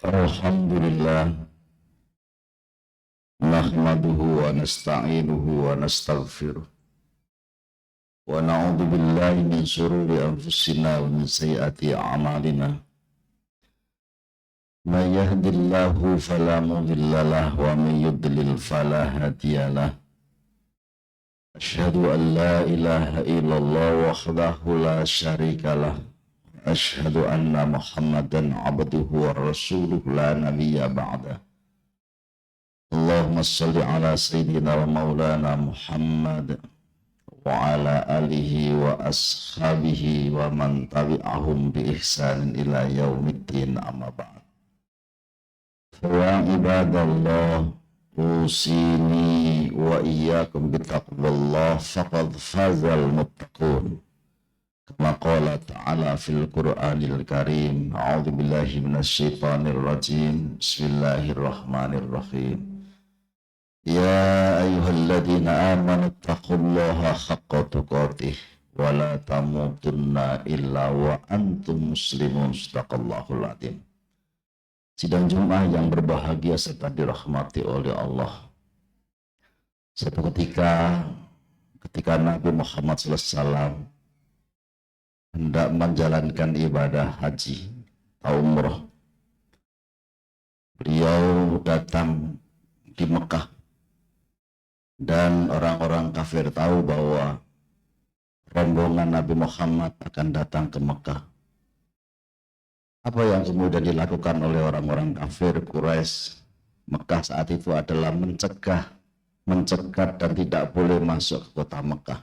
Alhamdulillah, nahmaduhu wa nasta'inuhu wa nastaghfiruh wa na'udzu billahi min shururi anfusina wa min sayyiati a'malina. May yahdihillahu fala mudilla lahu wa may yudlil fala hadiya lahu. Asyhadu an la ilaha illallah wahdahu la syarika lahu. Asyhadu anna Muhammadan abduhu wa rasuluhu la nabiyya ba'da. Allahumma salli ala sayyidina wa maulana Muhammad wa ala alihi wa ashabihi wa man tabi'ahum bi ihsanin ila yaumiddin, amma ba'd. Ya ibadallah, usini wa iyyakum bitaqwallah faqad fazal muttaqun. Kama qala ta'ala fil Qur'anil Karim. A'udzu billahi minasyaitonir rajim. Bismillahirrahmanirrahim. Ya ayyuhalladzina amanu taqullaha haqqa tuqatih wa la tamutunna illa wa antum muslimun. Shadaqallahul adzim. Sidang Jumat yang berbahagia serta dirahmati oleh Allah. Suatu ketika Nabi Muhammad SAW hendak menjalankan ibadah haji atau umrah, beliau datang di Mekah dan orang-orang kafir tahu bahwa rombongan Nabi Muhammad akan datang ke Mekah. Apa yang kemudian dilakukan oleh orang-orang kafir Quraisy Mekah saat itu adalah mencegat dan tidak boleh masuk ke kota Mekah.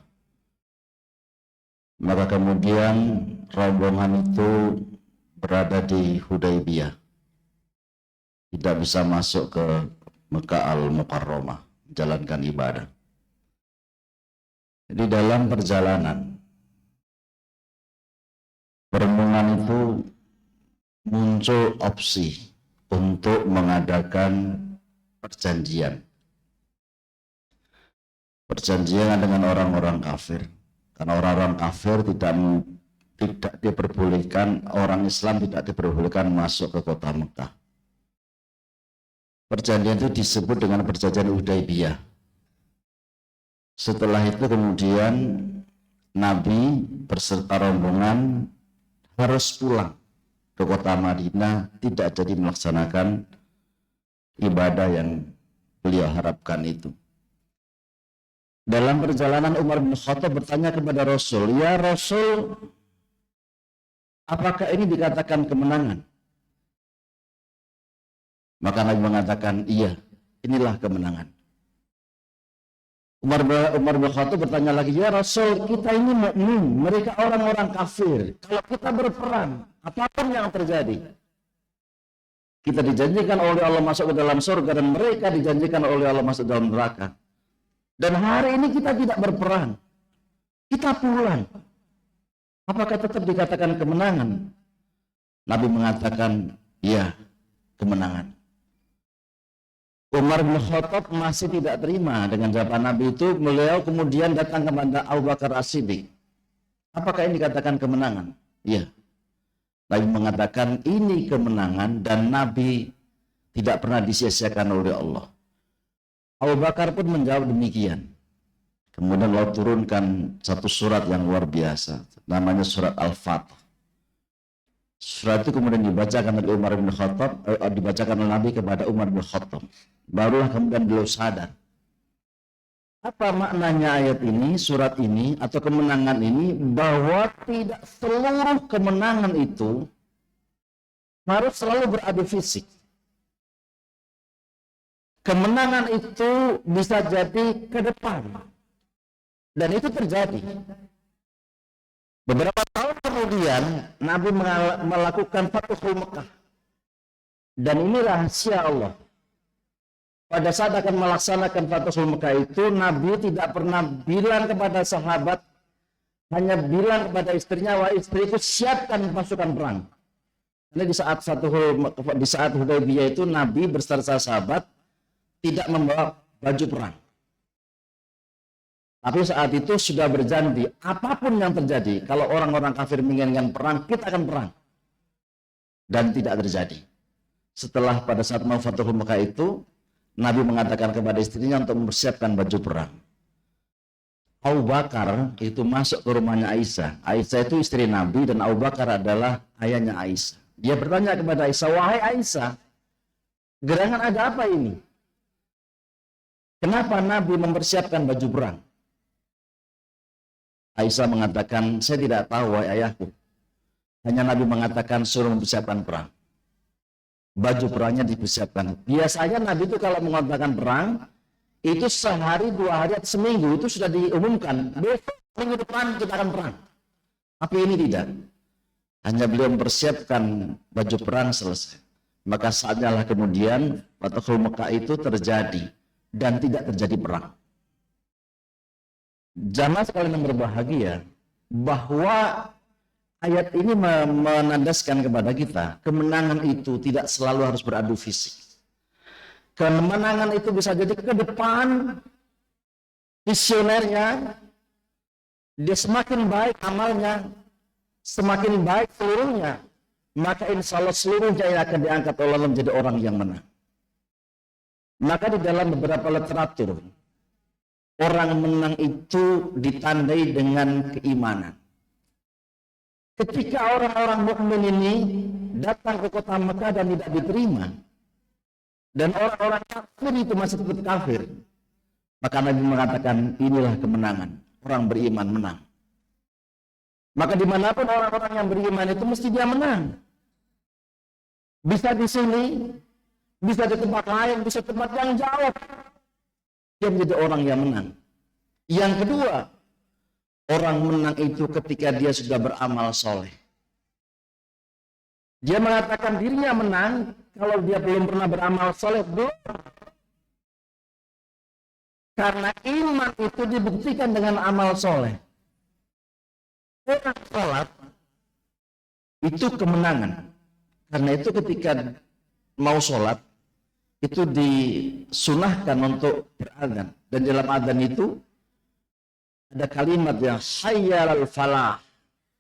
Maka kemudian rombongan itu berada di Hudaybiyah, tidak bisa masuk ke Mekah Al-Mukarramah menjalankan ibadah. Jadi dalam perjalanan rombongan itu muncul opsi untuk mengadakan perjanjian dengan orang-orang kafir. Karena orang-orang kafir tidak diperbolehkan, orang Islam tidak diperbolehkan masuk ke kota Mekah. Perjanjian itu disebut dengan perjanjian Hudaybiyah. Setelah itu kemudian Nabi berserta rombongan harus pulang ke kota Madinah, tidak jadi melaksanakan ibadah yang beliau harapkan itu. Dalam perjalanan Umar bin Khattab bertanya kepada Rasul, "Ya Rasul, apakah ini dikatakan kemenangan?" Maka Nabi mengatakan, "Iya, inilah kemenangan." Umar bin Khattab bertanya lagi, "Ya Rasul, kita ini mukmin, mereka orang-orang kafir. Kalau kita berperang, apapun yang terjadi, kita dijanjikan oleh Allah masuk ke dalam surga dan mereka dijanjikan oleh Allah masuk ke dalam neraka. Dan hari ini kita tidak berperang, kita pulang. Apakah tetap dikatakan kemenangan?" Nabi mengatakan, "Ya, kemenangan." Umar bin Khattab masih tidak terima dengan jawaban Nabi itu. Beliau kemudian datang kepada Abu Bakar As-Siddiq. "Apakah ini dikatakan kemenangan?" "Ya." Nabi mengatakan, "Ini kemenangan dan Nabi tidak pernah disia-siakan oleh Allah." Abu Bakar pun menjawab demikian. Kemudian Allah turunkan satu surat yang luar biasa, namanya surat Al-Fatah. Surat itu kemudian dibacakan oleh Umar bin Khattab, dibacakan oleh Nabi kepada Umar bin Khattab. Barulah kemudian beliau sadar. Apa maknanya ayat ini, surat ini, atau kemenangan ini, bahwa tidak seluruh kemenangan itu harus selalu beradu fisik. Kemenangan itu bisa jadi ke depan. Dan itu terjadi. Beberapa tahun kemudian Nabi melakukan Fathul Mekah. Dan ini rahasia Allah. Pada saat akan melaksanakan Fathul Mekah itu, Nabi tidak pernah bilang kepada sahabat, hanya bilang kepada istrinya, "Wah, istriku, siapkan pasukan perang." Karena di saat Hudaybiyah itu Nabi beserta sahabat tidak membawa baju perang. Tapi saat itu sudah berjanji, apapun yang terjadi, kalau orang-orang kafir menginginkan perang, kita akan perang. Dan tidak terjadi. setelah pada saat mau Fathul Mekah itu, Nabi mengatakan kepada istrinya untuk mempersiapkan baju perang. Abu Bakar itu masuk ke rumahnya Aisyah. Aisyah itu istri Nabi dan Abu Bakar adalah ayahnya Aisyah. Dia bertanya kepada Aisyah, wahai Aisyah, gerangan ada apa ini? Kenapa Nabi mempersiapkan baju perang? Aisyah mengatakan, saya tidak tahu wahai ayahku. Hanya Nabi mengatakan suruh mempersiapkan perang. Baju perangnya dipersiapkan. Biasanya Nabi itu kalau mengatakan perang, itu sehari, 2 hari, atau seminggu itu sudah diumumkan. Besok minggu depan kita akan perang. Tapi ini tidak. Hanya beliau mempersiapkan baju perang selesai. Maka saatnya lah kemudian Fathul Mekah itu terjadi dan tidak terjadi perang. Jamaah sekalian yang berbahagia, bahwa ayat ini menandaskan kepada kita, kemenangan itu tidak selalu harus beradu fisik. Kemenangan itu bisa jadi ke depan, visionernya, dia semakin baik amalnya, semakin baik seluruhnya, maka insya Allah seluruhnya akan diangkat oleh Allah menjadi orang yang menang. Maka di dalam beberapa literatur, orang menang itu ditandai dengan keimanan. Ketika orang-orang mukmin ini datang ke kota Mekah dan tidak diterima, dan orang-orang kafir itu masih tetap kafir, maka Nabi mengatakan inilah kemenangan, orang beriman menang. Maka dimanapun orang-orang yang beriman itu mesti dia menang. Bisa di sini, bisa di tempat lain, bisa tempat yang jauh, dia menjadi orang yang menang. Yang kedua, orang menang itu ketika dia sudah beramal soleh. Dia mengatakan dirinya menang kalau dia belum pernah beramal soleh, belum. Karena iman itu dibuktikan dengan amal soleh. Orang sholat itu kemenangan. Karena itu ketika mau sholat, itu disunahkan untuk berazan. Dan dalam adzan itu ada kalimat yang hayyal falah,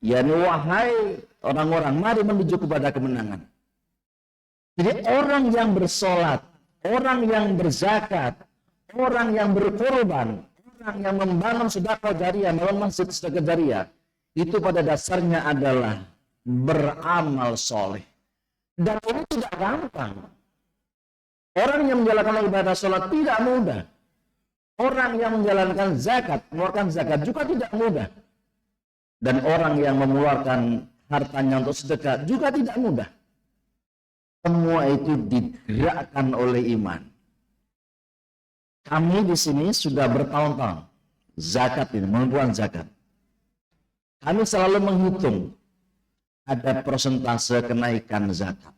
yakni wahai orang-orang, mari menuju kepada kemenangan. Jadi orang yang bersolat, orang yang berzakat, orang yang berkorban, orang yang membangun sedekah jariyah, membangun masjid sedekah jariyah, itu pada dasarnya adalah beramal soleh. Dan ini tidak gampang. Orang yang menjalankan ibadah sholat tidak mudah. Orang yang menjalankan zakat, mengeluarkan zakat juga tidak mudah. Dan orang yang mengeluarkan hartanya untuk sedekah juga tidak mudah. Semua itu digerakkan oleh iman. Kami di sini sudah bertahun-tahun zakat ini, mengumpulkan zakat. Kami selalu menghitung ada persentase kenaikan zakat.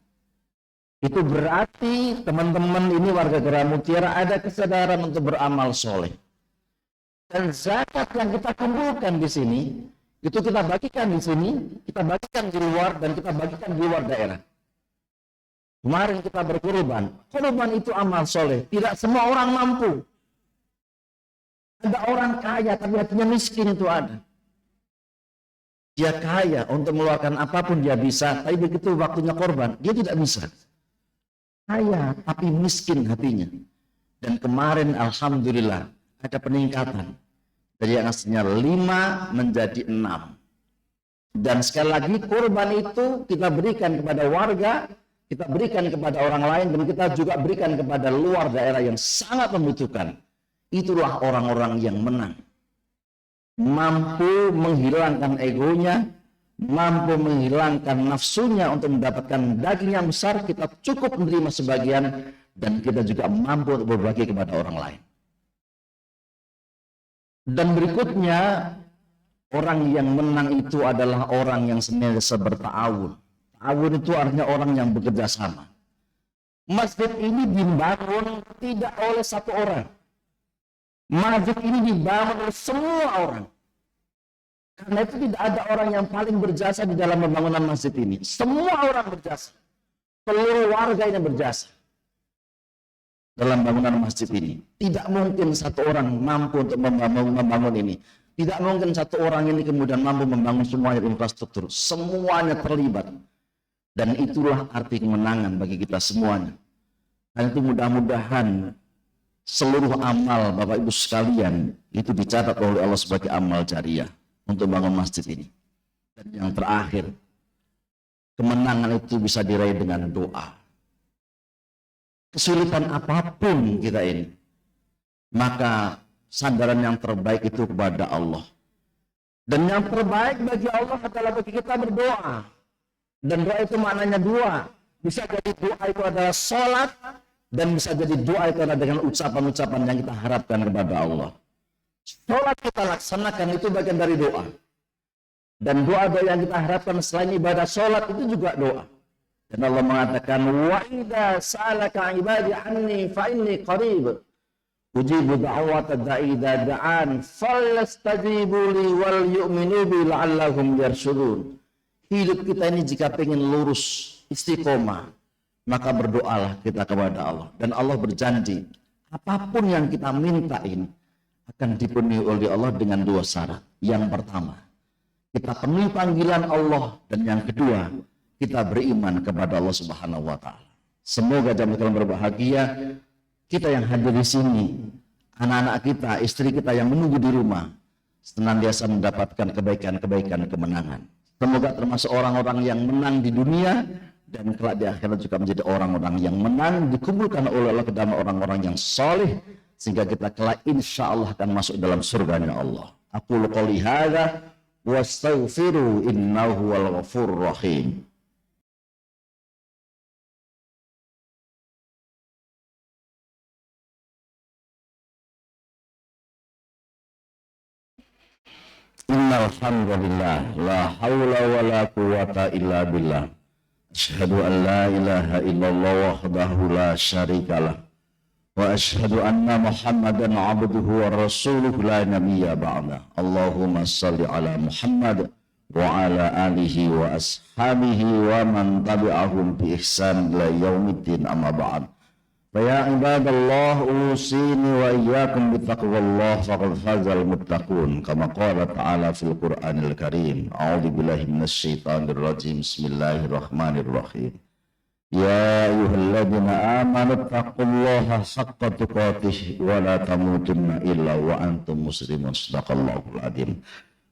Itu berarti teman-teman ini warga Geraha Mutiara ada kesadaran untuk beramal soleh. Dan zakat yang kita kumpulkan di sini, itu kita bagikan di sini, kita bagikan di luar, dan kita bagikan di luar daerah. Kemarin kita berkorban. Korban itu amal soleh. Tidak semua orang mampu. Ada orang kaya tapi hatinya miskin, itu ada. Dia kaya untuk mengeluarkan apapun dia bisa, tapi begitu waktunya korban, dia tidak bisa. Kaya tapi miskin hatinya. Dan kemarin alhamdulillah ada peningkatan dari yang aslinya 5 menjadi 6. Dan sekali lagi korban itu kita berikan kepada warga, kita berikan kepada orang lain, dan kita juga berikan kepada luar daerah yang sangat membutuhkan. Itulah orang-orang yang menang. Mampu menghilangkan egonya, mampu menghilangkan nafsunya untuk mendapatkan daging yang besar, kita cukup menerima sebagian, dan kita juga mampu untuk berbagi kepada orang lain. Dan berikutnya, orang yang menang itu adalah orang yang senantiasa berta'awun. Ta'awun itu artinya orang yang bekerja sama. Masjid ini dibangun tidak oleh satu orang. Masjid ini dibangun oleh semua orang. Karena itu tidak ada orang yang paling berjasa di dalam pembangunan masjid ini. Semua orang berjasa. Seluruh warga ini berjasa dalam bangunan masjid ini. Tidak mungkin satu orang mampu untuk membangun ini. Tidak mungkin satu orang ini kemudian mampu membangun semuanya infrastruktur. Semuanya terlibat. Dan itulah arti kemenangan bagi kita semuanya. Dan itu mudah-mudahan seluruh amal Bapak Ibu sekalian itu dicatat oleh Allah sebagai amal jariah untuk bangun masjid ini. Dan yang terakhir, kemenangan itu bisa diraih dengan doa. Kesulitan apapun kita ini, maka sandaran yang terbaik itu kepada Allah. Dan yang terbaik bagi Allah adalah bagi kita berdoa. Dan doa itu maknanya dua. Bisa jadi doa itu adalah sholat, dan bisa jadi doa itu adalah dengan ucapan-ucapan yang kita harapkan kepada Allah. Sholat kita laksanakan itu bagian dari doa. Dan doa-doa yang kita harapkan selain ibadah sholat itu juga doa. Dan Allah mengatakan, wa idza sa'alaka ibadi anni fa inni qarib ujibu da'wata da'i idza da'an fallastajibu li wal yu'minu bi la'allahum yarshudun. Hidup kita ini jika ingin lurus, istiqomah, maka berdoalah kita kepada Allah. Dan Allah berjanji, apapun yang kita mintain akan dipenuhi oleh Allah dengan dua syarat. Yang pertama, kita penuhi panggilan Allah. Dan yang kedua, kita beriman kepada Allah Subhanahu wa Ta'ala. Semoga jamaah kalian berbahagia, kita yang hadir di sini, anak-anak kita, istri kita yang menunggu di rumah, senantiasa mendapatkan kebaikan-kebaikan, kemenangan. Semoga termasuk orang-orang yang menang di dunia, dan kelak di akhirat juga menjadi orang-orang yang menang, dikumpulkan oleh Allah ke dalam orang-orang yang soleh, sehingga kita kelak insya Allah akan masuk dalam surganya Allah. Aqulu qouli hadza wastaghfiru innahu wal ghafurur rahim. Innal hamdalillah la haula wala quwwata illa billah. Asyhadu an la ilaha illallah wahdahu la syarikalah wa asyhadu anna Muhammadan abduhu wa rasuluhu la nabiyya ba'da. Allahumma shalli ala Muhammad wa ala alihi wa ashabihi wa man tabi'ahum bi ihsan ila yaumiddin, amma ba'd. Ya ibadallah, usini wa iyyakum bittaqwallah faqad fazal muttaqun kama qala ta'ala fil Qur'anil Karim. A'udzu billahi minasyaitonir rajim. Bismillahirrahmanirrahim. Ya ayyuhalladzina amanu taqullaha haqqa tuqatih wa la tamutunna illa wa antum muslimun. Shadaqallahul adzim.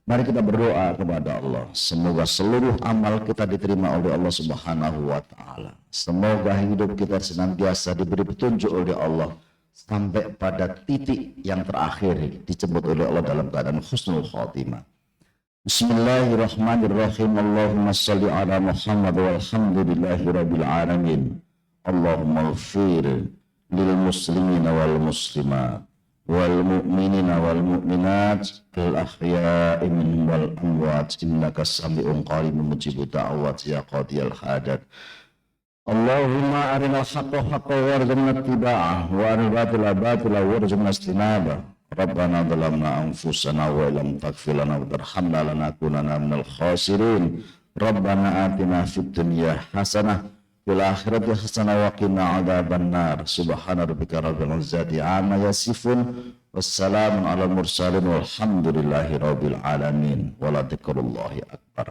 Mari kita berdoa kepada Allah. Semoga seluruh amal kita diterima oleh Allah Subhanahu wa Ta'ala. Semoga hidup kita senantiasa diberi petunjuk oleh Allah sampai pada titik yang terakhir dijemput oleh Allah dalam keadaan husnul khotimah. Bismillahirrahmanirrahim. Allahumma shalli ala Muhammad walhamdulillahi rabbil alamin. Allahumma ighfir lil muslimina wal muslimat wal mu'minina wal mu'minat al ahya'i minhum wal amwat innaka sami'un qaribun mujibud da'awat ya qadiyal hajat. Allahumma arinal haqqa haqqan warzuqna ittiba'ah wa arinal batila batila warzuqna ijtinabah. Rabbana dhalamna anfusana wa lam taghfir lana wa tarhamna lanakunanna minal khasirin. Rabbana atina fid dunya hasanah fil akhirati hasanah wa qina adzabannar. Subhana rabbika rabbil izzati amma yasifun wassalamun alal mursalin walhamdulillahi rabbil alamin. Wa la dzikrullahi akbar.